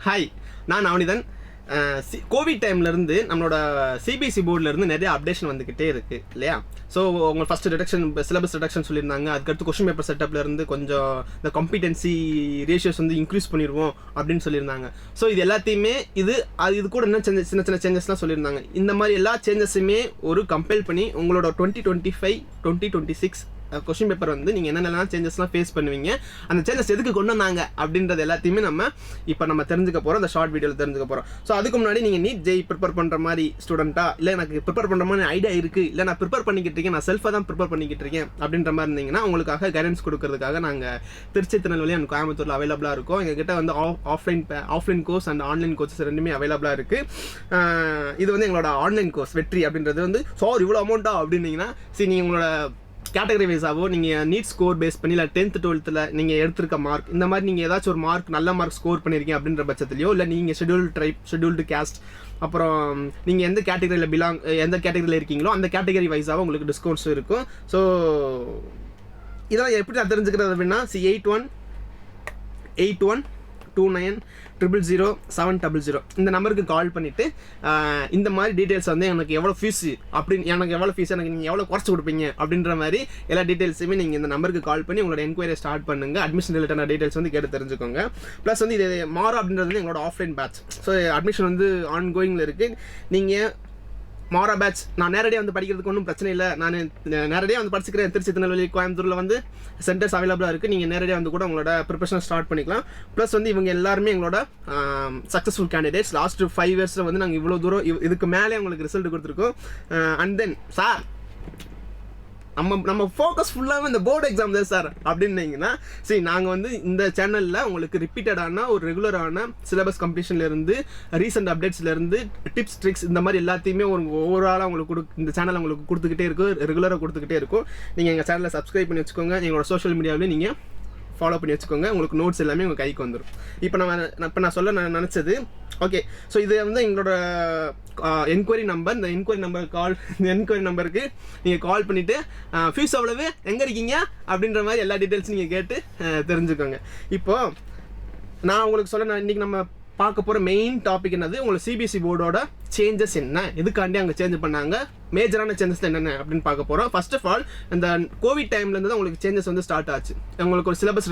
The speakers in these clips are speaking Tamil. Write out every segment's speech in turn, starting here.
ஹாய், நான் அவனிதன். கோவிட் டைம்லேருந்து நம்மளோட சிபிஎஸ்சி போர்டிலேருந்து நிறைய அப்டேஷன் வந்துக்கிட்டே இருக்குது இல்லையா? ஸோ உங்கள் ஃபஸ்ட்டு ரிடக்ஷன் சிலபஸ் ரிடக்ஷன் சொல்லியிருந்தாங்க. அதுக்கடுத்து கொஸ்டின் பேப்பர் செட்டப்லேருந்து கொஞ்சம் இந்த காம்பிடென்சி ரேஷியோஸ் வந்து இன்க்ரீஸ் பண்ணிடுவோம் அப்படின்னு சொல்லியிருந்தாங்க. ஸோ இது எல்லாத்தையுமே இது கூட என்ன சின்ன சின்ன சேஞ்சஸ்லாம் சொல்லியிருந்தாங்க. இந்த மாதிரி எல்லா சேஞ்சஸுமே ஒரு கம்பேர் பண்ணி உங்களோட 2025 2026 கொஸ்டின் பேப்பர் வந்து நீங்கள் என்னென்னலாம் சேஞ்சஸ்லாம் ஃபேஸ் பண்ணுவீங்க, அந்த சேஞ்சஸ் எதுக்கு கொண்டு வந்தாங்க அப்படின்றது எல்லாத்தையுமே நம்ம தெரிஞ்சுக்க போகிறோம், அந்த ஷார்ட் வீடியோவில் தெரிஞ்சுக்க போகிறோம். ஸோ அதுக்கு முன்னாடி நீங்கள் நீட் ஜெய் ப்ரிப்பேர் பண்ணுற மாதிரி ஸ்டூடெண்ட்டா, இல்லை எனக்கு ப்ரிப்பேர் பண்ணுற மாதிரி ஐடியா இருக்குது, இல்லை நான் ப்ரிப்பேர் பண்ணிக்கிட்டு இருக்கேன், நான் செல்ஃபாக தான் ப்ரிப்பேர் பண்ணிக்கிட்டு இருக்கேன் அப்படின்ற மாதிரி இருந்தீங்கன்னா உங்களுக்காக கைடன்ஸ் கொடுக்கறதுக்காக நாங்கள் திருச்சி, திருநெல்வேலி அண்ட் கோயம்புத்தூரில் அவைலபிளாக இருக்கோம். எங்ககிட்ட வந்து offline course and online courses ரெண்டுமே அவைலபிளாக இருக்குது. இது வந்து எங்களோட ஆன்லைன் கோர்ஸ் வெற்றி அப்படின்றது வந்து சார் இவ்வளோ அமௌண்ட்டா அப்படின்னீங்கன்னா, சரி நீங்கள் உங்களோட கேட்டகரி வைஸாவோ நீங்கள் நீட் ஸ்கோர் பேஸ் பண்ணி இல்லை 10th 12th நீங்கள் எடுத்திருக்க மார்க், இந்த மாதிரி நீங்கள் ஏதாச்சும் ஒரு நல்ல மார்க் ஸ்கோர் பண்ணியிருக்கீங்க அப்படின்ற பட்சத்துலையோ, இல்லை நீங்கள் ஷெட்யூல்டு கேஸ்ட், அப்புறம் நீங்கள் எந்த கேட்டகரியில் இருக்கீங்களோ அந்த கேட்டகரி வைஸாக உங்களுக்கு டிஸ்கவுண்ட்ஸும் இருக்கும். ஸோ இதெல்லாம் எப்படி நான் தெரிஞ்சுக்கிறது அப்படின்னா, 8129000700 இந்த நம்பருக்கு கால் பண்ணிவிட்டு இந்த மாதிரி டீட்டெயில்ஸ் வந்து எனக்கு எவ்வளோ ஃபீஸ் எனக்கு நீங்கள் எவ்வளோ குறைச்சி கொடுப்பீங்க அப்படின்ற மாதிரி எல்லா டீட்டெயில்ஸுமே நீங்கள் இந்த நம்பருக்கு கால் பண்ணி உங்களோட என்கொயரி ஸ்டார்ட் பண்ணுங்கள். அட்மிஷன் ரிலேட்டடான டீட்டெயில்ஸ் வந்து கேட்டு தெரிஞ்சுக்கோங்க. ப்ளஸ் வந்து இது மாறா அப்படின்றது வந்து எங்களோட ஆஃப்லைன் பேட்ச். ஸோ அட்மிஷன் வந்து ஆன்கோயிங்கில் இருக்குது. நீங்கள் மாறா பேட்ச் நான் நேரடியாக வந்து படிக்கிறதுக்கு ஒன்றும் பிரச்சனை இல்லை, நான் நேரடியாக வந்து படிச்சுக்கிறேன். திருச்சி, திருநெல்வேலி, கோயம்புத்தூரில் வந்து சென்டர்ஸ் அவைலபிளாக இருக்குது. நீங்கள் நேரடியாக வந்து கூட உங்களோட ப்ரிப்பரேஷன் ஸ்டார்ட் பண்ணிக்கலாம். ப்ளஸ் வந்து இவங்க எல்லாருமே எங்களோட சக்ஸஸ்ஃபுல் கேண்டிடேட்ஸ். லாஸ்ட் 5 இயர்ஸில் வந்து நாங்கள் இவ்வளோ தூரம் இதுக்கு மேலே உங்களுக்கு ரிசல்ட் கொடுத்துருக்கோம். அண்ட் தென் சார் நம்ம ஃபோக்கஸ் ஃபுல்லாகவே இந்த போர்டு எக்ஸாம் தான் சார் அப்படின்னீங்கன்னா, சரி நாங்கள் வந்து இந்த சேனலில் உங்களுக்கு ரிப்பீட்டடான ஒரு ரெகுலரான சிலபஸ் கம்ப்ளீஷன்லேருந்து ரீசெண்ட் அப்டேட்ஸ்லேருந்து டிப்ஸ் ட்ரிக்ஸ் இந்த மாதிரி எல்லாத்தையுமே ஓவராலாக உங்களுக்கு இந்த சேனல் உங்களுக்கு கொடுத்துக்கிட்டே இருக்கும், ரெகுலராக கொடுத்துக்கிட்டே இருக்கும். நீங்கள் எங்கள் சேனலை சப்ஸ்கிரைப் பண்ணி வச்சுக்கோங்க. எங்களோட சோஷியல் மீடியாவிலே நீங்கள் ஃபாலோ பண்ணி வச்சுக்கோங்க. உங்களுக்கு நோட்ஸ் எல்லாமே உங்கள் கைக்கு வந்துடும். இப்போ நான் சொல்ல நினச்சது ஓகே. ஸோ இது வந்து எங்களோட என்கொயரி நம்பர். இந்த என்கொயரி நம்பருக்கு நீங்கள் கால் பண்ணிவிட்டு ஃபீஸ் எவ்வளவு, எங்கே இருக்கீங்க அப்படின்ற மாதிரி எல்லா டீட்டெயில்ஸும் நீங்கள் கேட்டு தெரிஞ்சுக்கோங்க. இப்போது நான் உங்களுக்கு இன்றைக்கி நம்ம பார்க்க போகிற மெயின் டாபிக் என்னது, உங்களுக்கு சிபிஎஸ்சி போர்டோட சேஞ்சஸ் என்ன, எதுக்காண்டி அங்கே சேஞ்ச் பண்ணாங்க, மேஜரான சேஞ்சஸ் என்னென்ன அப்படின்னு பார்க்க போகிறோம். ஃபர்ஸ்ட் ஆஃப் ஆல் இந்த கோவிட் டைம்லேருந்து தான் உங்களுக்கு சேஞ்சஸ் வந்து ஸ்டார்ட் ஆச்சு. உங்களுக்கு ஒரு சிலபஸ்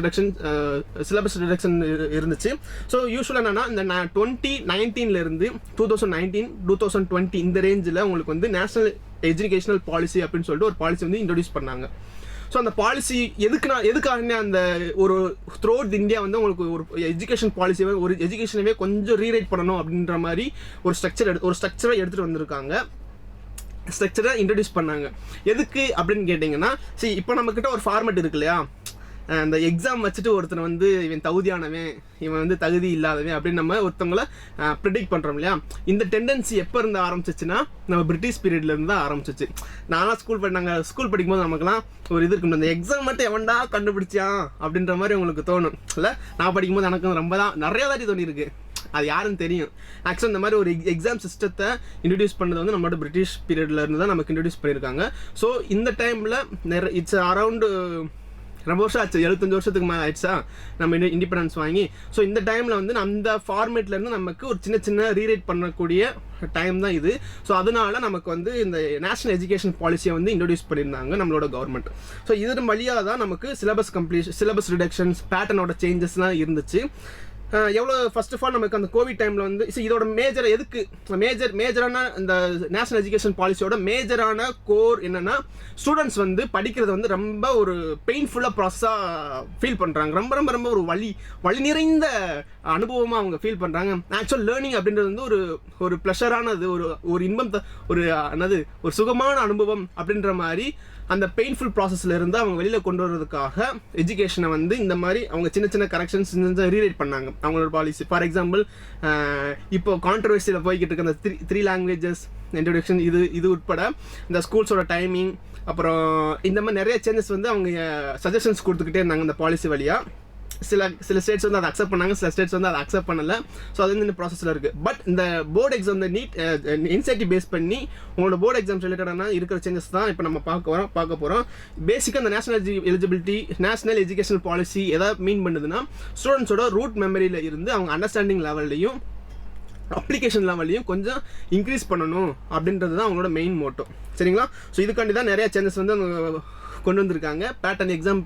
ரிடக்ஷன் இருந்துச்சு. ஸோ யூஸ்வலாக என்னென்னா இந்த 2019 2019 2020 இந்த ரேஞ்சில் உங்களுக்கு வந்து நேஷனல் எஜுகேஷனல் பாலிசி அப்படின்னு சொல்லிட்டு ஒரு பாலிசி வந்து இன்ட்ரடியூஸ் பண்ணாங்க. ஸோ அந்த பாலிசி எதுக்காக அந்த ஒரு த்ரூ அவுட் இந்தியா வந்து உங்களுக்கு ஒரு எஜுகேஷன் பாலிசியை ஒரு எஜுகேஷனவே கொஞ்சம் ரீரைட் பண்ணணும் அப்படின்ற மாதிரி ஒரு ஸ்ட்ரக்சரை எடுத்துகிட்டு வந்திருக்காங்க. ஸ்ட்ரக்சரை இன்ட்ரடியூஸ் பண்ணாங்க. எதுக்கு அப்படின்னு கேட்டிங்கன்னா, சரி இப்போ நம்மக்கிட்ட ஒரு ஃபார்மேட் இருக்கு இல்லையா, அந்த எக்ஸாம் வச்சுட்டு ஒருத்தனை வந்து இவன் தகுதியானவன், இவன் வந்து தகுதி இல்லாதவன் அப்படின்னு நம்ம ஒருத்தவங்களை ப்ரிடிக்ட் பண்ணுறோம் இல்லையா. இந்த டெண்டன்சி எப்போ இருந்து ஆரம்பிச்சிச்சுன்னா, நம்ம பிரிட்டிஷ் பீரியட்லேருந்து தான் ஆரம்பிச்சிச்சு. நான்லாம் நாங்கள் ஸ்கூல் படிக்கும்போது நமக்குலாம் ஒரு இது இருக்கணும், அந்த எக்ஸாம் மட்டும் எவன்டா கண்டுபிடிச்சான் அப்படின்ற மாதிரி உங்களுக்கு தோணும் இல்லை. நான் படிக்கும்போது எனக்கு நிறையா தாட்டி தோணியிருக்கு. அது யாருன்னு தெரியும். ஆக்சுவலாக இந்த மாதிரி ஒரு எக்ஸாம் சிஸ்டத்தை இன்ட்ரடியூஸ் பண்ணது வந்து நம்மளோட பிரிட்டிஷ் பீரியட்ல இருந்து தான் நமக்கு இன்ட்ரடியூஸ் பண்ணியிருக்காங்க. ஸோ இந்த டைமில் இட்ஸ் அரவுண்டு ரொம்ப வருஷம் ஆச்சு, 75 வருஷத்துக்கு மேலே ஆயிடுச்சா நம்ம இண்டிபெண்டன்ஸ் வாங்கி. ஸோ இந்த டைமில் வந்து அந்த ஃபார்மேட்லேருந்து நமக்கு ஒரு சின்ன ரீரைட் பண்ணக்கூடிய டைம் தான் இது. ஸோ அதனால நமக்கு வந்து இந்த நேஷனல் எஜுகேஷன் பாலிசியை வந்து இன்ட்ரடியூஸ் பண்ணியிருந்தாங்க நம்மளோட கவர்மெண்ட். ஸோ இதன் வழியாக தான் நமக்கு சிலபஸ் ரிடக்ஷன்ஸ், பேட்டர்னோட சேஞ்சஸ்லாம் இருந்துச்சு. எவ்வளோ ஃபர்ஸ்ட் ஆஃப் ஆல் நமக்கு அந்த கோவிட் டைமில் வந்து இதோட மேஜரான இந்த நேஷனல் எஜுகேஷன் பாலிசியோட மேஜரான கோர் என்னென்னா, ஸ்டூடெண்ட்ஸ் வந்து படிக்கிறது வந்து ரொம்ப ஒரு பெயின்ஃபுல்லாக ப்ராசஸாக ஃபீல் பண்ணுறாங்க. ரொம்ப ரொம்ப ரொம்ப ஒரு வலி நிறைந்த அனுபவமாக அவங்க ஃபீல் பண்ணுறாங்க. ஆக்சுவல் லேர்னிங் அப்படின்றது வந்து ஒரு ப்ளஷரானது, ஒரு இன்பம், ஒரு சுகமான அனுபவம் அப்படின்ற மாதிரி அந்த பெயின்ஃபுல் ப்ராசஸில் இருந்து அவங்க வெளியில் கொண்டு வர்றதுக்காக எஜுகேஷனை வந்து இந்த மாதிரி அவங்க சின்ன கரெக்ஷன்ஸ் ரீரைட் பண்ணாங்க அவங்களோட பாலிசி. ஃபார் எக்ஸாம்பிள், இப்போ கான்ட்ரவர்சியில் போய்கிட்டு இருக்க அந்த 3 லாங்குவேஜஸ் இன்ட்ரொடக்ஷன் இது உட்பட இந்த ஸ்கூல்ஸோட டைமிங், அப்புறம் இந்த மாதிரி நிறைய சேஞ்சஸ் வந்து அவங்க சஜஷன்ஸ் கொடுத்துக்கிட்டே இருந்தாங்க இந்த பாலிசி வழியாக. சில ஸ்டேட்ஸ் வந்து அதை அக்செப்ட் பண்ணாங்க, சில ஸ்டேட்ஸ் வந்து அதை அக்செப்ட் பண்ணல. ஸோ அது வந்து இந்த ப்ராசஸில் இருக்குது. பட் இந்த போர்டு எக்ஸாம், இந்த நீட் இன்சென்டிவ் பேஸ் பண்ணி உங்களோட போர்டு எக்ஸாம்ஸ் ரிலேட்டடான இருக்கிற சேஞ்சஸ் தான் இப்போ நம்ம பார்க்க போகிறோம். பேசிக்காக இந்த national eligibility, national educational policy எதாவது மீன் பண்ணுதுன்னா ஸ்டூடெண்ட்ஸோட ரூட் மெமரியில் இருந்து அவங்க அண்டர்ஸ்டாண்டிங் லெவல்லையும் அப்ளிகேஷன் லெவல்லையும் கொஞ்சம் இன்க்ரீஸ் பண்ணணும் அப்படின்றது தான் அவங்களோட மெயின் மோட்டோ. சரிங்களா? ஸோ இதுக்காண்டி தான் நிறையா சேஞ்சஸ் வந்து கொண்டு வந்திருக்காங்க. பேட்டர்ன் எக்ஸாம்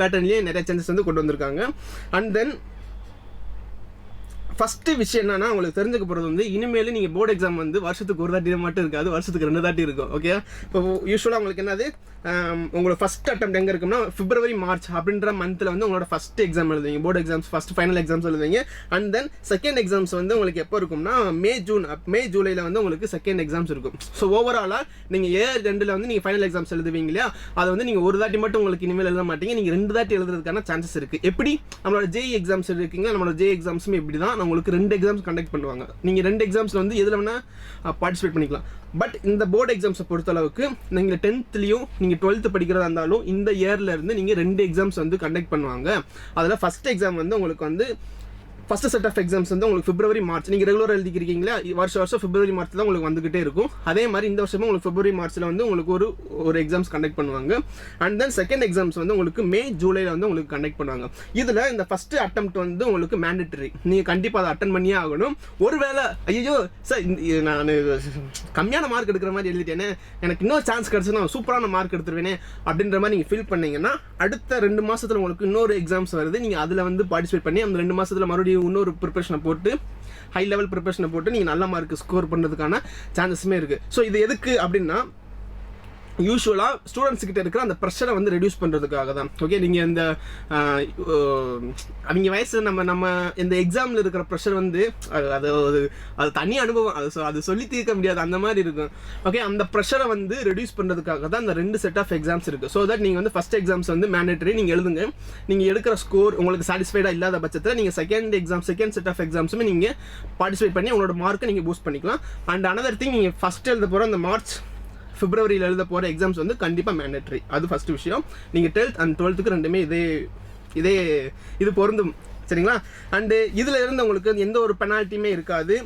பேட்டர்ன்லேயே நிறைய சேஞ்சஸ் வந்து கொண்டு வந்திருக்காங்க. அண்ட் தென் ஃபஸ்ட்டு விஷயம் என்னன்னா, உங்களுக்கு தெரிஞ்சுக்க போகிறது வந்து இனிமேல் நீங்கள் போர்டு எக்ஸாம் வந்து வருஷத்துக்கு ஒரு தாட்டி மட்டும் இருக்காது, வருஷத்துக்கு 2 தாட்டி இருக்கும். ஓகே, இப்போ யூஸ்வலாக உங்களுக்கு என்னது, உங்களோட ஃபஸ்ட் அட்டெம்ப்ட் எங்கே இருக்குன்னா February March அப்படின்ற மந்தில் வந்து உங்களோட ஃபஸ்ட் எக்ஸாம் எழுதுவீங்க, board exams first final exams எழுதுவீங்க. அண்ட் தென் செகண்ட் எக்ஸாம்ஸ் வந்து உங்களுக்கு எப்போ இருக்கும்னா மே ஜூலையில் வந்து உங்களுக்கு செகண்ட் எக்ஸாம்ஸ் இருக்கும். ஸோ ஓவராலாக நீங்கள் இயர் 2ல் வந்து நீங்கள் ஃபைனல் எக்ஸாம்ஸ் எழுதுவீங்க இல்லையா, அதை வந்து நீங்கள் ஒரு தாட்டி மட்டும் உங்களுக்கு இனிமேல் எழுத மாட்டீங்க, நீங்கள் 2 தாட்டி எழுதுறதுக்கான சான்சஸ் இருக்குது. எப்படி நம்மளோட JEE எக்ஸாம்ஸ் இருக்கீங்களா, நம்மளோட JEE எக்ஸாம்ஸுமே இப்படி தான் உங்களுக்கு 2 எக்ஸாம்ஸ் கண்டக்ட் பண்ணுவாங்க. நீங்கள் 2 எக்ஸாம்ஸில் வந்து எதில் வேணால் பார்ட்டிசிபேட் பண்ணிக்கலாம். பட் இந்த போர்டு எக்ஸாம்ஸை பொறுத்தளவுக்கு நீங்கள் 10th நீங்கள் 12th படிக்கிறதா இருந்தாலும் இந்த இயரில் இருந்து நீங்கள் 2 எக்ஸாம்ஸ் வந்து கண்டக்ட் பண்ணுவாங்க. அதில் ஃபஸ்ட் எக்ஸாம் வந்து உங்களுக்கு வந்து ஃபஸ்ட்டு செட் ஆஃப் எக்ஸாம்ஸ் வந்து உங்களுக்கு February March, நீங்கள் ரெகுலராக எழுதிக்கிறீங்களா, வருஷம் February March தான் உங்களுக்கு வந்துகிட்டே இருக்கும். அதே மாதிரி இந்த வருஷமும் உங்களுக்கு February Marchல வந்து உங்களுக்கு ஒரு எக்ஸாம்ஸ் கண்டக்ட் பண்ணுவாங்க. அண்ட் தென் செகண்ட் எக்ஸாம்ஸ் வந்து உங்களுக்கு May Julyல வந்து உங்களுக்கு கண்டக்ட் பண்ணுவாங்க. இதில் இந்த ஃபஸ்ட்டு அட்டெம்ப்ட் வந்து உங்களுக்கு மேண்டேட்டரி, நீங்கள் கண்டிப்பாக அதை அட்டன் பண்ணியே ஆகணும். ஒருவேளை ஐயோ சார் நான் கம்மியான மார்க் எடுக்கிற மாதிரி எழுதிட்டேனே, எனக்கு இன்னொரு சான்ஸ் கிடச்சி நான் சூப்பரான மார்க் எடுத்துருவேனே அப்படின்ற மாதிரி நீங்கள் ஃபீல் பண்ணீங்கன்னா அடுத்த 2 மாதத்தில் உங்களுக்கு இன்னொரு எக்ஸாம்ஸ் வருது. நீங்கள் அதில் வந்து பார்ட்டிசிபேட் பண்ணி அந்த 2 மாதத்தில் மறுபடியும் இன்னொரு ப்ரிப்பரேஷனை போட்டு, ஹை லெவல் ப்ரிப்பரேஷனை போட்டு நீங்கள் நல்ல மார்க் ஸ்கோர் பண்ணுறதுக்கான சான்சஸுமே இருக்குது. ஸோ இது எதுக்கு அப்படின்னா, யூஸ்வலாக ஸ்டூடெண்ட்ஸ் கிட்ட இருக்கிற அந்த ப்ரெஷரை வந்து ரெடியூஸ் பண்ணுறதுக்காக தான். ஓகே, நீங்கள் இந்த அவங்க வயசில் நம்ம இந்த எக்ஸாமில் இருக்கிற ப்ரெஷர் வந்து அது தனி அனுபவம், அது சொல்லி தீர்க்க முடியாது, அந்த மாதிரி இருக்கும். ஓகே, அந்த ப்ரெஷரை வந்து ரெடியூஸ் பண்ணுறதுக்காக தான் இந்த 2 செட் ஆஃப் எக்ஸாம்ஸ் இருக்குது. ஸோ தட் நீங்கள் வந்து ஃபஸ்ட் எக்ஸாம்ஸ் வந்து மேண்டேட்டரி நீங்கள் எழுதுங்க. நீங்கள் எடுக்கிற ஸ்கோர் உங்களுக்கு சாட்டிஸ்ஃபைடாக இல்லாத பட்சத்தில் நீங்கள் செகண்ட் செட் ஆஃப் எக்ஸாம்ஸுமே நீங்கள் பார்ட்டிசிபேட் பண்ணி உங்களோட மார்க்கை நீங்கள் பூஸ்ட் பண்ணிக்கலாம். அண்ட் அனதர் திங், நீங்கள் ஃபஸ்ட் எழுத போகிற அந்த March Februaryல எழுத போகிற எக்ஸாம்ஸ் வந்து கண்டிப்பாக மேண்டேட்டரி. அது ஃபஸ்ட்டு விஷயம். நீங்கள் 10th and 12th ரெண்டுமே இது பொருந்தும். சரிங்களா? அண்டு இதில் இருந்து உங்களுக்கு எந்த ஒரு பெனால்ட்டியுமே இருக்காது.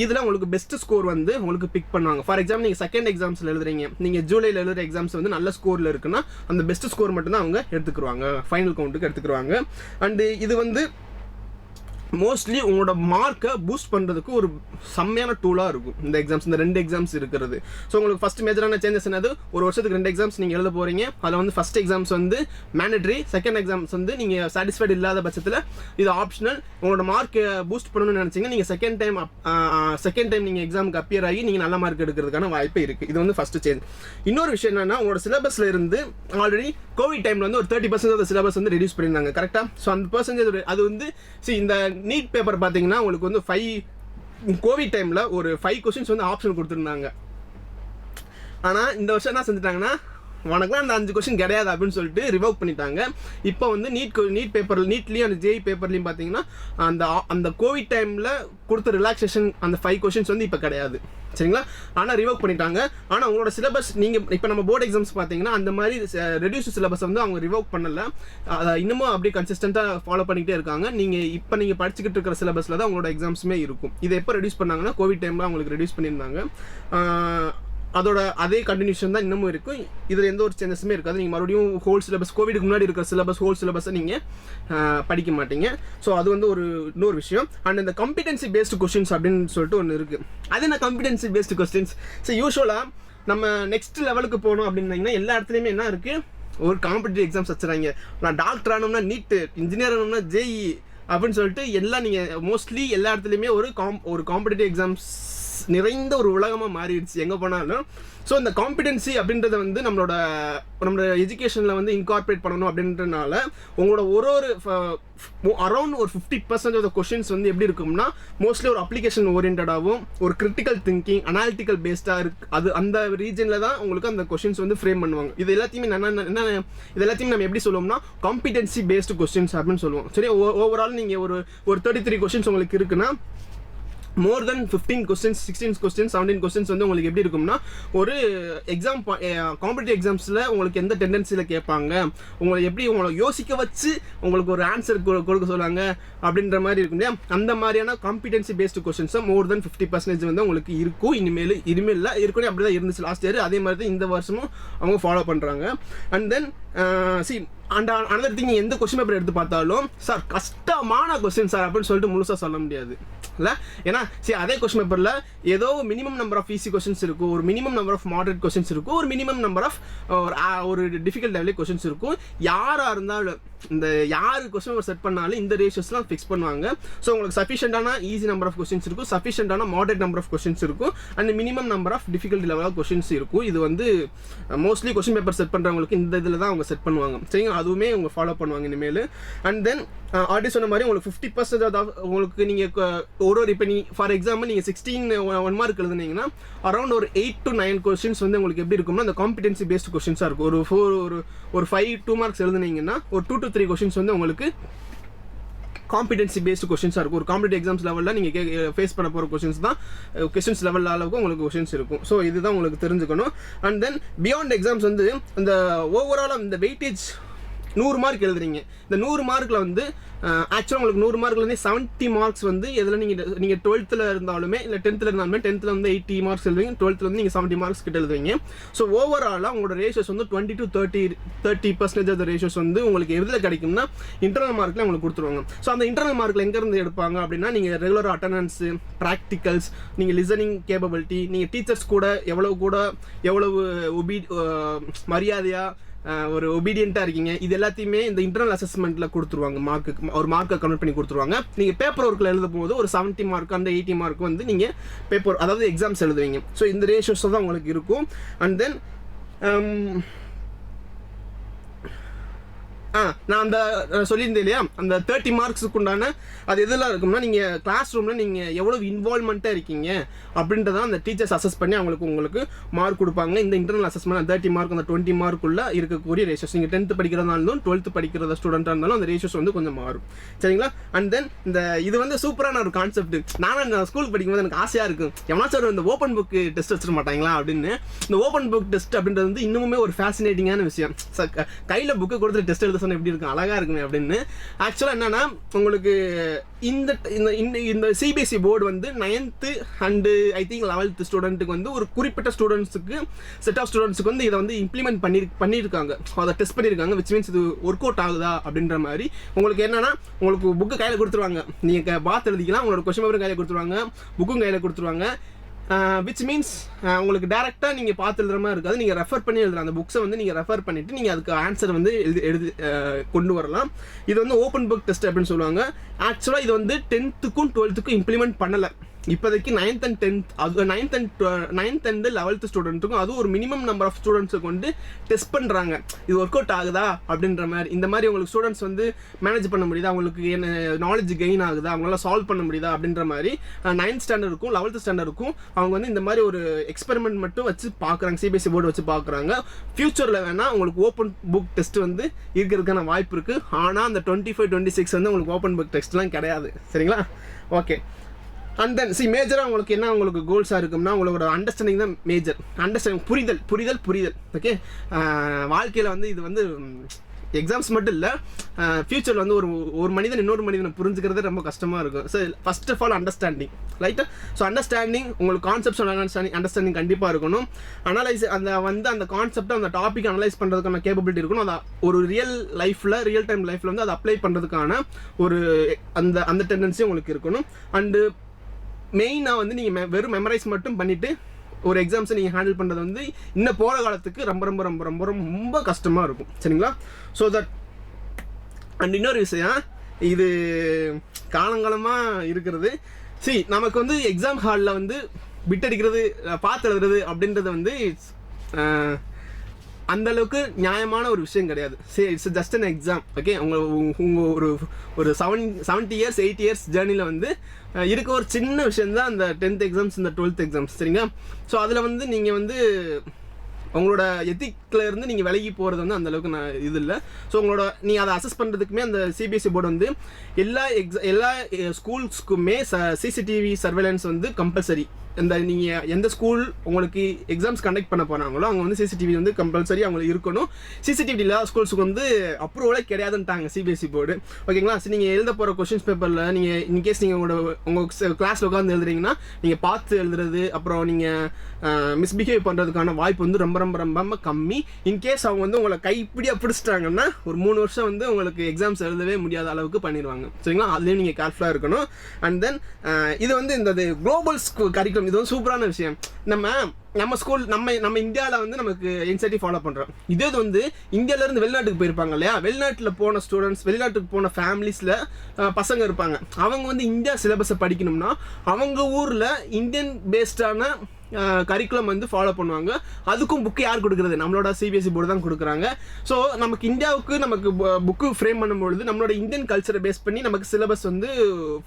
இதில் உங்களுக்கு பெஸ்ட் ஸ்கோர் வந்து உங்களுக்கு பிக் பண்ணுவாங்க. ஃபார் எக்ஸாம்பிள் நீங்கள் செகண்ட் எக்ஸாம்ஸில் எழுதுறீங்க, நீங்கள் ஜூலையில் எழுதுகிற எக்ஸாம்ஸ் வந்து நல்ல ஸ்கோரில் இருக்குன்னா அந்த பெஸ்ட் ஸ்கோர் மட்டும்தான் அவங்க எடுத்துக்குருவாங்க, ஃபைனல் கவுண்ட்டுக்கு எடுத்துக்குருவாங்க. அண்டு இது வந்து மோஸ்ட்லி உங்களோட மார்க்கை பூஸ்ட் பண்ணுறதுக்கு ஒரு செம்மையான டூலாக இருக்கும் இந்த எக்ஸாம்ஸ், இந்த 2 எக்ஸாம்ஸ் இருக்கிறது. ஸோ உங்களுக்கு ஃபஸ்ட் மேஜரான சேஞ்சஸ் என்னது, ஒரு வருஷத்துக்கு 2 எக்ஸாம்ஸ் நீங்கள் எழுத போகிறீங்க. அதில் வந்து ஃபஸ்ட் எக்ஸாம்ஸ் வந்து மேண்டேட்டரி, செகண்ட் எக்ஸாம்ஸ் வந்து நீங்கள் சாட்டிஸ்ஃபைடு இல்லாத பட்சத்தில் இது ஆப்ஷனல். உங்களோட மார்க்கை பூஸ்ட் பண்ணணும்னு நினச்சிங்க, நீங்கள் செகண்ட் டைம் நீங்கள் எக்ஸாமுக்கு அப்பியர் ஆகி நீங்கள் நல்ல மார்க் எடுக்கிறதுக்கான வாய்ப்பு இருக்குது. இது வந்து ஃபஸ்ட்டு சேஞ்ச். இன்னொரு விஷயம் என்னென்னா, உங்களோட சிலபஸில் இருந்து ஆல்ரெடி கோவிட் டைமில் வந்து ஒரு 30% ஆஃப் சிலபஸ் வந்து ரெடியூஸ் பண்ணியிருந்தாங்க. கரெக்டாக? ஸோ அந்த பர்சன்டேஜ் அது வந்து இந்த நீட் பேப்பர் பார்த்தீங்கன்னா உங்களுக்கு வந்து கோவிட் டைமில் ஒரு 5 கொஸ்டின்ஸ் வந்து ஆப்ஷன் கொடுத்துருந்தாங்க. ஆனால் இந்த வருஷம் என்ன செஞ்சுட்டாங்கன்னா, உனக்குலாம் அந்த 5 கொஸ்டின் கிடையாது அப்படின்னு சொல்லிட்டு ரிவோக் பண்ணிட்டாங்க. இப்போ வந்து நீட் பேப்பர், நீட்லேயும் அந்த JEE பேப்பர்லையும் பார்த்தீங்கன்னா அந்த கோவிட் டைமில் கொடுத்த ரிலாக்ஸேஷன் அந்த 5 கொஸ்டின்ஸ் வந்து இப்போ கிடையாது. சரிங்களா? ஆனால் ரிவோக் பண்ணிட்டாங்க. ஆனால் உங்களோட சிலபஸ் நீங்கள் இப்போ நம்ம போர்டு எக்ஸாம்ஸ் பார்த்தீங்கன்னா அந்த மாதிரி ரெடியூஸ் சிலபஸ் வந்து அவங்க ரிவோக் பண்ணலை, அதை இன்னமும் அப்படியே கன்சிஸ்டண்ட்டாக ஃபாலோ பண்ணிக்கிட்டே இருக்காங்க. நீங்கள் படிச்சுக்கிட்டு இருக்கிற சிலபஸில் தான் உங்களோட எக்ஸாம்ஸுமே இருக்கும். இதை எப்போ ரெடியூஸ் பண்ணாங்கன்னா கோவிட் டைமில் அவங்களுக்கு ரெடியூஸ் பண்ணியிருந்தாங்க. அதோட அதே கண்டினியூஷன் தான் இன்னமும் இருக்கும். இதில் எந்த ஒரு சேஞ்சஸுமே இருக்காது. நீங்கள் மறுபடியும் ஹோல் சிலபஸ், கோவிடுக்கு முன்னாடி இருக்கிற சிலபஸ், ஹோல் சிலபஸை நீங்கள் படிக்க மாட்டீங்க. ஸோ அது வந்து இன்னொரு விஷயம். அண்ட் இந்த காம்பிடென்சி பேஸ்டு கொஸ்டின்ஸ் அப்படின்னு சொல்லிட்டு ஒன்று இருக்குது. அது என்ன காம்பிடென்சி பேஸ்டு கொஸ்டின்ஸ்? ஸோ யூஸ்வலாக நம்ம நெக்ஸ்ட் லெவலுக்கு போகணும் அப்படின்னா எல்லா இடத்துலையுமே என்ன இருக்குது, ஒரு காம்படிட்டிவ் எக்ஸாம்ஸ் வச்சுறாங்க. நான் டாக்டர் ஆனோம்னா நீட், இன்ஜினியர் ஆனோம்னா JEE அப்படின்னு சொல்லிட்டு எல்லாம் நீங்கள் மோஸ்ட்லி எல்லா இடத்துலையுமே ஒரு காம்படிட்டிவ் எக்ஸாம்ஸ் நிறைந்த ஒரு உலகமாக மாறிடுச்சு எங்கே போனாலும். ஸோ இந்த காம்பிடென்சி அப்படின்றத வந்து நம்மளோட எஜுகேஷனில் வந்து இன்கார்பரேட் பண்ணணும் அப்படின்றனால உங்களோட அரௌண்ட் ஒரு 50% ஆஃப் த கொஷின்ஸ் வந்து எப்படி இருக்கும்னா மோஸ்ட்லி ஒரு அப்ளிகேஷன் ஓரியன்டாகவும் ஒரு கிரிட்டிக்கல் திங்கிங், அனாலிட்டிக்கல் பேஸ்டாக இருக்குது. அந்த ரீஜனில் தான் உங்களுக்கு அந்த கொஷின்ஸ் வந்து ஃப்ரேம் பண்ணுவாங்க. இது எல்லாத்தையுமே நம்ம எப்படி சொல்லுவோம்னா காம்பிடென்சி பேஸ்டு கொஸ்டின்ஸ் அப்படின்னு சொல்லுவோம். சரி, ஓவரால் நீங்கள் ஒரு 33 கொஷின்ஸ் உங்களுக்கு இருக்குன்னா மோர் தென் 15 கொஸ்டின்ஸ் 16 கொஸ்டின்ஸ் 17 கொஸ்டின்ஸ் வந்து உங்களுக்கு எப்படி இருக்கும்னா ஒரு எக்ஸாம் காம்படிட்டிவ் எக்ஸாம்ஸில் உங்களுக்கு எந்த டெண்டன்சியில் கேட்பாங்க, உங்களை எப்படி உங்களை யோசிக்க வச்சு உங்களுக்கு ஒரு ஆன்சர் கொடுக்க சொல்லுவாங்க அப்படின்ற மாதிரி இருக்கும் இல்லையா. அந்த மாதிரியான காம்பிடென்சி பேஸ்டு கொஸ்டின்ஸை மோர் தென் 50% வந்து உங்களுக்கு இருக்கும். இனிமேல் இருக்கணும். அப்படி தான் இருந்துச்சு லாஸ்ட் இயர், அதே மாதிரி தான் இந்த வருஷமும் அவங்க ஃபாலோ பண்ணுறாங்க. அண்ட் தென் another thing, எந்த கொஸ்டின் பேப்பர் எடுத்து பார்த்தாலும் சார் கஷ்டமான கொஸ்டின் சார் அப்படின்னு சொல்லிட்டு முழுசாக சொல்ல முடியாது இல்லை. ஏன்னா சரி, அதே கொஸ்டின் பேப்பரில் ஏதோ minimum number of easy questions இருக்கும், ஒரு minimum number of moderate questions இருக்கும், ஒரு மினிமம் நம்பர் ஆஃப் ஒரு டிஃபிகல்ட் லெவலில் கொஸ்டின்ஸ் இருக்கும். யாராக இருந்தாலும் இந்த யார் கொஸ்டின் பேப்பர் செட் பண்ணாலும் இந்த ரேஷியோஸ்லாம் ஃபிக்ஸ் பண்ணுவாங்க. ஸோ உங்களுக்கு சஃபிஷியண்டான ஈஸி நம்பர் ஆஃப் கொஸ்டின்ஸ் இருக்கும், சஃபிஷியண்டான மாடரேட் நம்பர் ஆஃப் கொஸ்டின்ஸ் இருக்கும், and minimum number of difficulty level of questions இருக்கும். இது வந்து மோஸ்ட்லி கொஸ்டின் பேப்பர் செட் பண்ணுறவங்களுக்கு இந்த இதில் தான் அவங்க செட் பண்ணுவாங்க. சரிங்க, அதுவுமே அவங்க ஃபாலோ பண்ணுவாங்க இனிமேல். அண்ட் தென் ஆல்ரெடி சொன்ன மாதிரி உங்களுக்கு 50% உங்களுக்கு நீங்கள் ஒரு இப்போ ஃபார் எக்ஸாம்பிள் நீங்கள் 16 1 மார்க் எழுதுனீங்கன்னா அரௌண்ட் ஒரு 8 to 9 கொஸ்டின்ஸ் வந்து உங்களுக்கு எப்படி இருக்கும்னா அந்த காம்பிடென்சி பேஸ்டு கொஸ்டின்ஸாக இருக்கும். ஒரு 5 2 மார்க்ஸ் எழுதுனீங்கன்னா ஒரு 2 to 3 கொஸ்டின்ஸ் வந்து உங்களுக்கு காம்பிடென்சி பேஸ்டு கொஸ்டின்ஸாக இருக்கும். ஒரு காம்படிட்டிவ் எக்ஸாம்ஸ் லெவலில் நீங்கள் ஃபேஸ் பண்ண போகிற கொஸ்டின்ஸ் தான் கொஸ்டின்ஸ் லெவல் அளவுக்கு உங்களுக்கு கொஸ்டின்ஸ் இருக்கும். ஸோ இதுதான் உங்களுக்கு தெரிஞ்சுக்கணும். அண்ட் தென் பியாண்ட் எக்ஸாம்ஸ் வந்து இந்த ஓவராலாக இந்த வெயிட்டேஜ் 100 மார்க் எழுதுறீங்க. இந்த 100 மார்க்கில் வந்து ஆக்சுவலாக உங்களுக்கு 100 மார்க்கில் வந்து 70 மார்க்ஸ் வந்து எதில் நீங்கள் 12th இருந்தாலுமே இல்லை 10th இருந்தாலுமே 10th வந்து 80 மார்க்ஸ் எழுதுவீங்க, 12th வந்து நீங்கள் 70 மார்க்ஸ் கிட்ட எழுதுவீங்க. ஸோ ஓவராலாக உங்களோட ரேஷியோஸ் வந்து 20 to 30% ஆஃப் ரேஷியோஸ் வந்து உங்களுக்கு எதில் கிடைக்கும்னா இன்டர்னல் மார்க்கில் உங்களுக்கு கொடுத்துருவாங்க. ஸோ அந்த இன்டர்னல் மார்க்கில் எங்கேருந்து எடுப்பாங்க அப்படின்னா நீங்கள் ரெகுலர் அட்டண்டன்ஸு, ப்ராக்டிகல்ஸ், நீங்கள் லிசனிங் கேப்பபிலிட்டி, நீங்கள் டீச்சர்ஸ் கூட எவ்வளவு மரியாதையாக ஒரு ஒபீடியண்ட்டாக இருக்கீங்க, இது எல்லாத்தையுமே இந்த இன்டர்னல் அசஸ்மெண்ட்டில் கொடுத்துருவாங்க. மார்க்கை கன்வெர்ட் பண்ணி கொடுத்துருவாங்க. நீங்கள் பேப்பர் ஒர்க்கில் எழுத போது ஒரு 70 மார்க் அந்த 80 மார்க் வந்து நீங்கள் பேப்பர் அதாவது எக்ஸாம்ஸ் எழுதுவீங்க. ஸோ இந்த ரேஷியோஸ் தான் உங்களுக்கு இருக்கும். அண்ட் தென் நான் அந்த சொல்லியிருந்தேன் இல்லையா, அந்த 30 மார்க்ஸுக்கு உண்டான அது எதெல்லாம் இருக்கும்னா நீங்கள் கிளாஸ் ரூமில் நீங்கள் எவ்வளோ இன்வால்மெண்ட்டாக இருக்கீங்க அப்படின்றதான் அந்த டீச்சர்ஸ் அசஸ் பண்ணி உங்களுக்கு மார்க் கொடுப்பாங்க. இந்த இன்டர்னல் அசஸ்மெண்ட் 30 மார்க் அந்த 20 மார்க்குள்ளே இருக்கக்கூடிய ரேஷியோஸ். நீங்கள் 10th படிக்கிறதா இருந்தாலும் 12th படிக்கிறத ஸ்டூடெண்ட்டாக இருந்தாலும் அந்த ரேஷியோஸ் வந்து கொஞ்சம் மாறும். சரிங்களா. அண்ட் தென் இது வந்து சூப்பரான ஒரு கான்செப்ட். நான் ஸ்கூல் படிக்கும்போது எனக்கு ஆசையாக இருக்கும், எவனாச்சும் இந்த ஓப்பன் புக் டெஸ்ட் வச்சிட மாட்டாங்களா அப்படின்னு. இந்த ஓப்பன் புக் டெஸ்ட் அப்படின்றது வந்து இன்னுமே ஒரு ஃபேசினேட்டிங்கான விஷயம். கையில் புக்கு கொடுத்து டெஸ்ட் எழுத சொன்னால் எப்படி இருக்கும், அழகாக இருக்குமே அப்படின்னு. ஆக்சுவலாக என்னன்னா உங்களுக்கு இந்த சிபிஎஸ்சி போர்டு வந்து 9th and I think 11th ஸ்டூடெண்ட்டுக்கு வந்து ஒரு குறிப்பிட்ட ஸ்டூடெண்ட்ஸுக்கு செட் ஆஃப் ஸ்டூடெண்ட்ஸுக்கு வந்து இதை வந்து இம்ப்ளிமெண்ட் பண்ணியிருக்காங்க, அதை டெஸ்ட் பண்ணியிருக்காங்க. விச் மீன்ஸ் இது ஒர்க் அவுட் ஆகுதா அப்படின்ற மாதிரி. உங்களுக்கு என்னன்னா உங்களுக்கு புக்கு கையில் கொடுத்துருவாங்க, நீங்கள் பார்த்து எழுதிக்கலாம். உங்களோட கொஸ்டின் பேப்பர் கையில் கொடுத்துருவாங்க, புக்கும் கையில் கொடுத்துருவாங்க. விச் மீன்ஸ் உங்களுக்கு டேரெக்டாக நீங்கள் பார்த்து எழுதுற மாதிரி இருக்காது, நீங்கள் ரெஃபர் பண்ணி எழுதுற அந்த புக்ஸை வந்து நீங்கள் ரெஃபர் பண்ணிவிட்டு நீங்கள் அதுக்கு ஆன்சர் வந்து எழுதி கொண்டு வரலாம். இது வந்து ஓப்பன் புக் டெஸ்ட் அப்படின்னு சொல்லுவாங்க. ஆக்சுவலாக இது வந்து 10th 12th இம்ப்ளிமெண்ட் பண்ணலை. இப்போதைக்கு 9th and 10th அது 9th and 11th ஸ்டூடெண்ட்டுக்கும் அதுவும் ஒரு மினிமம் நம்பர் ஆஃப் ஸ்டூடெண்ட்ஸை கொண்டு டெஸ்ட் பண்ணுறாங்க. இது ஒர்க் அவுட் ஆகுதா அப்படின்ற மாதிரி. இந்த மாதிரி உங்களுக்கு ஸ்டூடெண்ட்ஸ் வந்து மேனேஜ் பண்ண முடியுதா, அவங்களுக்கு என்ன நாலேஜ் கெயின் ஆகுதா, அவங்களால சால்வ் பண்ண முடியுதா அப்படின்ற மாதிரி 9th ஸ்டாண்டர்டுக்கும் 11th ஸ்டாண்டர்டுக்கும் அவங்க வந்து இந்த மாதிரி ஒரு எக்ஸ்பெரிமெண்ட் மட்டும் வச்சு பார்க்குறாங்க, சிபிஎஸ்சி போர்டு வச்சு பார்க்குறாங்க. ஃபியூச்சரில் வேணால் உங்களுக்கு ஓப்பன் புக் டெஸ்ட் வந்து இருக்கிறதுக்கான வாய்ப்பு இருக்குது. ஆனால் அந்த 25 26 வந்து உங்களுக்கு ஓப்பன் புக் டெஸ்ட்லாம் கிடையாது. சரிங்களா. ஓகே. அண்ட் தென் மேஜராக உங்களுக்கு என்ன உங்களுக்கு கோல்ஸாக இருக்கும்னா உங்களோட அண்டர்ஸ்டாண்டிங் தான் மேஜர். அண்டர்ஸ்டாண்டிங் புரிதல். ஓகே. வாழ்க்கையில் வந்து இது வந்து எக்ஸாம்ஸ் மட்டும் இல்லை, ஃபியூச்சரில் வந்து ஒரு மனிதன் இன்னொரு மனிதனை புரிஞ்சுக்கிறது ரொம்ப கஷ்டமாக இருக்கும். So first of all understanding, ரைட்டா. ஸோ அண்டர்ஸ்டாண்டிங் உங்களுக்கு கான்செப்ட்ஸ் அண்டர்ஸ்டாண்டிங் கண்டிப்பாக இருக்கணும். அனலைஸ் அந்த கான்செப்டை அந்த டாபிக் அனலைஸ் பண்ணுறதுக்கான கேப்பபிலிட்டி இருக்கணும். அதை ஒரு ரியல் டைம் லைஃப்பில் வந்து அதை அப்ளை பண்ணுறதுக்கான ஒரு அந்த டெண்டன்சி உங்களுக்கு இருக்கணும். அண்டு மெயினாக வந்து நீங்கள் வெறும் மெமரைஸ் மட்டும் பண்ணிவிட்டு ஒரு எக்ஸாம்ஸை நீங்கள் ஹேண்டில் பண்ணுறது வந்து இன்னும் போகிற காலத்துக்கு ரொம்ப ரொம்ப ரொம்ப ரொம்ப ரொம்ப கஷ்டமாக இருக்கும். சரிங்களா. ஸோ தட் அண்ட் இன்னொரு விஷயம், இது காலங்காலமாக இருக்கிறது. நமக்கு வந்து எக்ஸாம் ஹாலில் வந்து பிட் அடிக்கிறது, பார்த்து எழுதுறது அப்படின்றது வந்து அந்தளவுக்கு நியாயமான ஒரு விஷயம் கிடையாது. It's just an exam. Okay. உங்கள் ஒரு 70 years 8 years ஜேர்னியில் வந்து இருக்க ஒரு சின்ன விஷயந்தான் அந்த 10th எக்ஸாம்ஸ், இந்த 12th எக்ஸாம்ஸ். சரிங்களா. ஸோ அதில் வந்து நீங்கள் வந்து உங்களோட எத்திக்கில் இருந்து நீங்கள் விலகி போகிறது வந்து அந்தளவுக்கு நான் இது இல்லை. ஸோ உங்களோட நீங்கள் அதை அசஸ் பண்ணுறதுக்குமே அந்த சிபிஎஸ்சி போர்டு வந்து எல்லா ஸ்கூல்ஸ்க்குமே சிசிடிவி சர்வேலன்ஸ் வந்து கம்பல்சரி. இந்த நீங்கள் எந்த ஸ்கூல் உங்களுக்கு எக்ஸாம்ஸ் கண்டக்ட் பண்ண போகிறாங்களோ அவங்க வந்து சிசிடிவி வந்து கம்பல்சரி அவங்களுக்கு இருக்கணும். சிசிடிவி இல்லாத ஸ்கூல்ஸுக்கு வந்து அப்ரூவலே கிடையாதுன்ட்டாங்க சிபிஎஸ்சி போர்டு. ஓகேங்களா? சரி, நீங்கள் எழுத போகிற கொஸ்டின்ஸ் பேப்பரில் நீங்கள் இன்கேஸ் நீங்கள் உங்கள் கிளாஸில் உட்காந்து எழுதுறீங்கன்னா நீங்கள் பார்த்து எழுதுறது, அப்புறம் நீங்கள் மிஸ்பிஹேவ் பண்ணுறதுக்கான வாய்ப்பு வந்து ரொம்ப ரொம்ப ரொம்ப கம்மி. இன்கேஸ் அவங்க வந்து உங்களை கைப்பிடியாக பிடிச்சிட்டாங்கன்னா ஒரு 3 வருஷம் வந்து உங்களுக்கு எக்ஸாம்ஸ் எழுதவே முடியாத அளவுக்கு பண்ணிடுவாங்க. சரிங்களா? அதுலேயும் நீங்கள் கேர்ஃபுல்லாக இருக்கணும். அண்ட் தென் இது வந்து இந்த குளோபல் கரிக்குலம் இது வந்து சூப்பரான விஷயம். நம்ம ஸ்கூல் நம்ம இந்தியாவில் வந்து நமக்கு என்சிடி ஃபாலோ பண்ணுறோம். இதே வந்து இந்தியாவிலேருந்து வெளிநாட்டுக்கு போயிருப்பாங்க இல்லையா, வெளிநாட்டில் போன ஸ்டூடெண்ட்ஸ், வெளிநாட்டுக்கு போன ஃபேமிலிஸில் பசங்க இருப்பாங்க. அவங்க வந்து இந்தியா சிலபஸை படிக்கணும்னா அவங்க ஊரில் இந்தியன் பேஸ்டான கரிக்குலம் வந்து ஃபாலோ பண்ணுவாங்க. அதுக்கும் புக்கு யார் கொடுக்குறது? நம்மளோட சிபிஎஸ்சி போர்டு தான் கொடுக்குறாங்க. ஸோ நமக்கு இந்தியாவுக்கு நமக்கு புக்கு ஃப்ரேம் பண்ணும்பொழுது நம்மளோட இந்தியன் கல்ச்சரை பேஸ் பண்ணி நமக்கு சிலபஸ் வந்து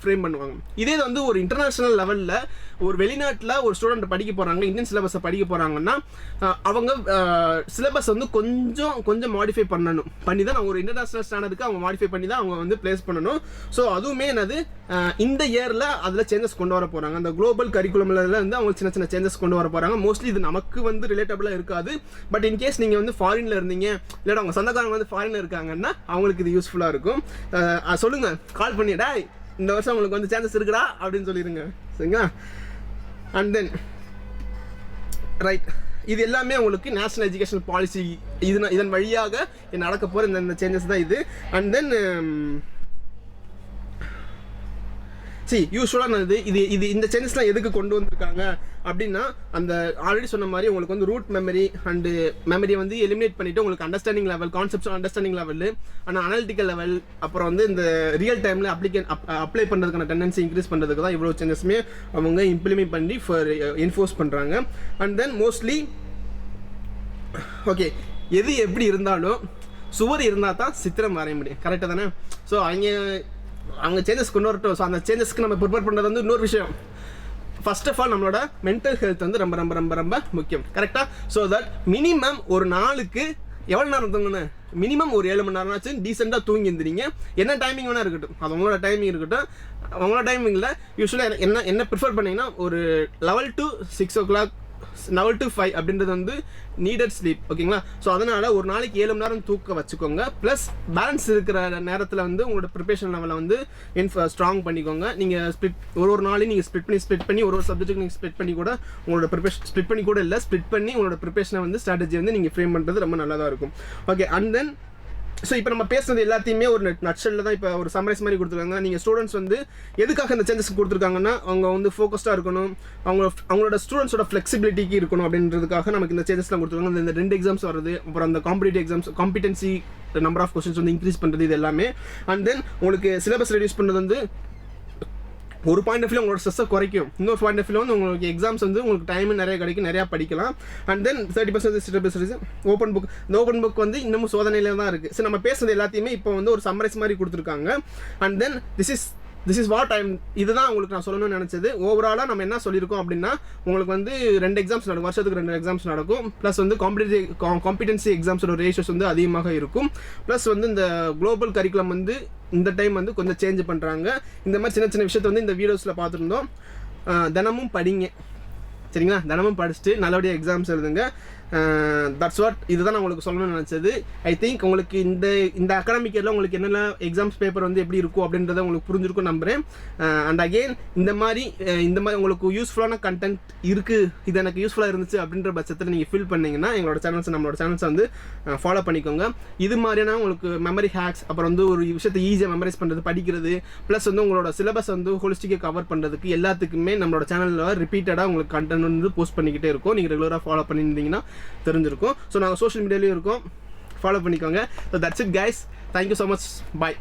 ஃப்ரேம் பண்ணுவாங்க. இதே வந்து ஒரு இன்டர்நேஷ்னல் லெவலில் ஒரு வெளிநாட்டில் ஒரு ஸ்டூடெண்ட் படிக்க போகிறாங்க, இந்தியன் சிலபஸை படிக்க போகிறாங்கன்னா அவங்க சிலபஸ் வந்து கொஞ்சம் மாடிஃபை பண்ணி தான் ஒரு இன்டர்நேஷ்னல் ஸ்டாண்டர்டுக்கு அவங்க மாடிஃபை பண்ணி தான் அவங்க வந்து பிளேஸ் பண்ணணும். ஸோ அதுவுமே என்னது இந்த இயரில் அதில் சேஞ்சஸ் கொண்டு வர போகிறாங்க. அந்த குளோபல் கரிக்குலமில் வந்து அவங்க சின்ன சின்ன சேஞ்சஸ் கொண்டு வர போகிறாங்க. மோஸ்ட்லி இது நமக்கு வந்து ரிலேட்டபிளாக இருக்காது. பட் இன்கேஸ் நீங்கள் வந்து ஃபாரினில் இருந்தீங்க, இல்லைடா அவங்க சொந்தக்காரங்க வந்து ஃபாரினில் இருக்காங்கன்னா அவங்களுக்கு இது யூஸ்ஃபுல்லாக இருக்கும். சொல்லுங்கள், கால் பண்ணிடா இந்த வருஷம் உங்களுக்கு வந்து சேஞ்சஸ் இருக்குடா அப்படின்னு சொல்லிடுங்க. சரிங்களா? அண்ட் தென் ரைட், இது எல்லாமே உங்களுக்கு நேஷனல் எஜுகேஷன் பாலிசி இதன் வழியாக நடக்க போகிற இந்த சேஞ்சஸ் தான் இது. அண்ட் தென் யூஸ்வலானது இது இந்த சேஞ்சஸ்லாம் எதுக்கு கொண்டு வந்திருக்காங்க அப்படின்னா, அந்த ஆல்ரெடி சொன்ன மாதிரி உங்களுக்கு வந்து ரூட் மெமரி அண்டு மெமரியை வந்து எலிமினேட் பண்ணிவிட்டு உங்களுக்கு understanding level, concepts understanding level, ஆனால் அனாலிட்டிக்கல் லெவல், அப்புறம் வந்து இந்த ரியல் டைமில் அப்ளை பண்ணுறதுக்கான டெண்டன்சி இன்க்ரீஸ் பண்ணுறதுக்கு தான் இவ்வளோ சேஞ்சஸுமே அவங்க இம்ப்ளிமெண்ட் பண்ணி என்ஃபோர்ஸ் பண்ணுறாங்க. அண்ட் தென் மோஸ்ட்லி ஓகே, எது எப்படி இருந்தாலும் சுவர் இருந்தால் தான் சித்திரம் வரைய முடியும். கரெக்டாக தானே? ஸோ அவங்க சேஞ்சஸ் கொண்டு வரட்டும். ஸோ அந்த சேஞ்சஸ்க்கு நம்ம ப்ரிப்பேர் பண்ணுறது வந்து இன்னொரு விஷயம். ஃபர்ஸ்ட் ஆஃப் ஆல் நம்மளோட மென்டல் ஹெல்த் வந்து ரொம்ப ரொம்ப ரொம்ப ரொம்ப முக்கியம். கரெக்டாக? ஸோ தட் மினிமம் ஒரு நாளுக்கு எவ்வளோ நேரம் தூங்கணும்? மினிமம் ஒரு 7 மணி நேரம்னாச்சும் டீசெண்டாக தூங்கி இருந்துறீங்க. என்ன டைமிங் வேணால் இருக்கட்டும், அது உங்களோட டைமிங் இருக்கட்டும். உங்களோட டைமிங்கில் யூஸ்வலாக என்ன ப்ரிஃபர் பண்ணிங்கன்னா ஒரு 11 to 6 o'clock, 11 to 5 அப்படின்றது வந்து நீடட் ஸ்லீப். ஓகேங்களா? ஸோ அதனால் ஒரு நாளைக்கு 7 மணி நேரம் தூக்க வச்சுக்கோங்க. ப்ளஸ் பேலன்ஸ் இருக்கிற நேரத்தில் வந்து உங்களோட ப்ரிப்பரேஷன் லெவலை வந்து ஸ்ட்ராங் பண்ணிக்கோங்க. நீங்கள் ஒரு நாளையும் நீங்கள் ஸ்ப்ளிட் பண்ணி ஒரு சப்ஜெக்ட்டுக்கு நீங்கள் ஸ்ப்ளிட் பண்ணி கூட உங்களோட ப்ரிப்பரேஷன் ஸ்ப்ளிட் பண்ணி உங்களோட ப்ரிப்பரேஷனை வந்து ஸ்ட்ராட்டஜி வந்து நீங்கள் ஃப்ரேம் பண்ணுறது ரொம்ப நல்லதாக இருக்கும். ஓகே, அண்ட் தென் ஸோ இப்போ நம்ம பேசுனது எல்லாத்தையுமே ஒரு நட்ஷலில் தான் இப்போ ஒரு சம்மரைஸ் மாதிரி கொடுத்துருக்காங்க. நீங்கள் ஸ்டூடெண்ட்ஸ் வந்து எதுக்காக இந்த சேஞ்சஸ் கொடுத்துருக்காங்கன்னா அவங்க வந்து ஃபோக்கஸ்டாக இருக்கணும், அவங்களோட ஸ்டூடெண்ட்ஸோட ஃப்ளெக்சிபிலிட்டிக்கு இருக்கணும் அப்படின்றதுக்காக நமக்கு இந்த சேஞ்சஸ்லாம் கொடுத்துருக்காங்க. இந்த 2 எக்ஸாம்ஸ் வருது, அப்புறம் அந்த competitive exams competency number of questions வந்து இன்க்ரீஸ் பண்ணுறது, இது எல்லாமே. அண்ட் தென் உங்களுக்கு சிலபஸ் ரெடியூஸ் பண்ணுறது வந்து ஒரு பாயிண்ட் ஆஃப் வியூ உங்களோட ஸ்ட்ரெஸ்ஸை குறைக்கும். இன்னொரு பாயிண்ட் ஆஃப் வியூ வந்து உங்களுக்கு எக்ஸாம்ஸ் வந்து உங்களுக்கு டைம் நிறைய கிடைக்கும், நிறையா படிக்கலாம். And then 30% syllabus open book. இந்த ஓப்பன் புக் வந்து இன்னமும் சோதனையில் தான் இருக்குது. ஸோ நம்ம பேசுறது எல்லாத்தையுமே இப்போ வந்து ஒரு சம்மரைஸ் மாதிரி கொடுத்துருக்காங்க. And then this is what இதுதான் உங்களுக்கு நான் சொல்லணும்னு நினச்சது. ஓவராலாக நம்ம என்ன சொல்லியிருக்கோம் அப்படின்னா, உங்களுக்கு வந்து 2 எக்ஸாம்ஸ் நடக்கும், வருஷத்துக்கு 2 எக்ஸாம்ஸ் நடக்கும். ப்ளஸ் வந்து காம்பிடன்சி எக்ஸாம்ஸோட ரேஷியோஸ் வந்து அதிகமாக இருக்கும். ப்ளஸ் வந்து இந்த குளோபல் கரிக்குலம் வந்து இந்த டைம் வந்து கொஞ்சம் சேஞ்ச் பண்ணுறாங்க. இந்த மாதிரி சின்ன சின்ன விஷயத்தை வந்து இந்த வீடியோஸில் பார்த்துருந்தோம். தினமும் படிங்க. சரிங்களா? தினமும் படிச்சுட்டு நல்லபடியாக எக்ஸாம்ஸ் எழுதுங்க. That's what. இதுதான் நான் உங்களுக்கு சொல்லணும்னு நினச்சது. ஐ திங்க் உங்களுக்கு இந்த அகாடமிக் இயரில் உங்களுக்கு என்னென்ன எக்ஸாம்ஸ் பேப்பர் வந்து எப்படி இருக்கும் அப்படின்றத உங்களுக்கு புரிஞ்சிருக்கும் நம்புகிறேன். அண்ட் அகெயின் இந்த மாதிரி உங்களுக்கு யூஸ்ஃபுல்லான கண்டென்ட் இருக்குது, இது எனக்கு யூஸ்ஃபுல்லாக இருந்துச்சு அப்படின்ற பட்சத்தில் நீங்கள் ஃபீல் பண்ணிங்கன்னா நம்மளோட சேனல்ஸை வந்து ஃபாலோ பண்ணிக்கோங்க. இது மாதிரியான உங்களுக்கு மெமரி ஹேக்ஸ், அப்புறம் வந்து ஒரு விஷயத்தை ஈஸியாக மெமரைஸ் பண்ணுறது, படிக்கிறது, ப்ளஸ் வந்து உங்களோட சிலபஸ் வந்து ஹோலிஸ்டிக்காக கவர் பண்ணுறதுக்கு எல்லாத்துக்குமே நம்மளோட சேனலில் ரிப்பீட்டடாக உங்களுக்கு கண்டென்ட் வந்து போஸ்ட் பண்ணிக்கிட்டே இருக்கும். நீங்கள் ரெகுலராக ஃபாலோ பண்ணியிருந்தீங்கன்னா தெரிஞ்சிருக்கும். ஸோ நாங்கள் சோஷியல் மீடியாலேயும் இருக்கோம், ஃபாலோ பண்ணிக்கோங்க. So that's it guys. Thank you so much. Bye.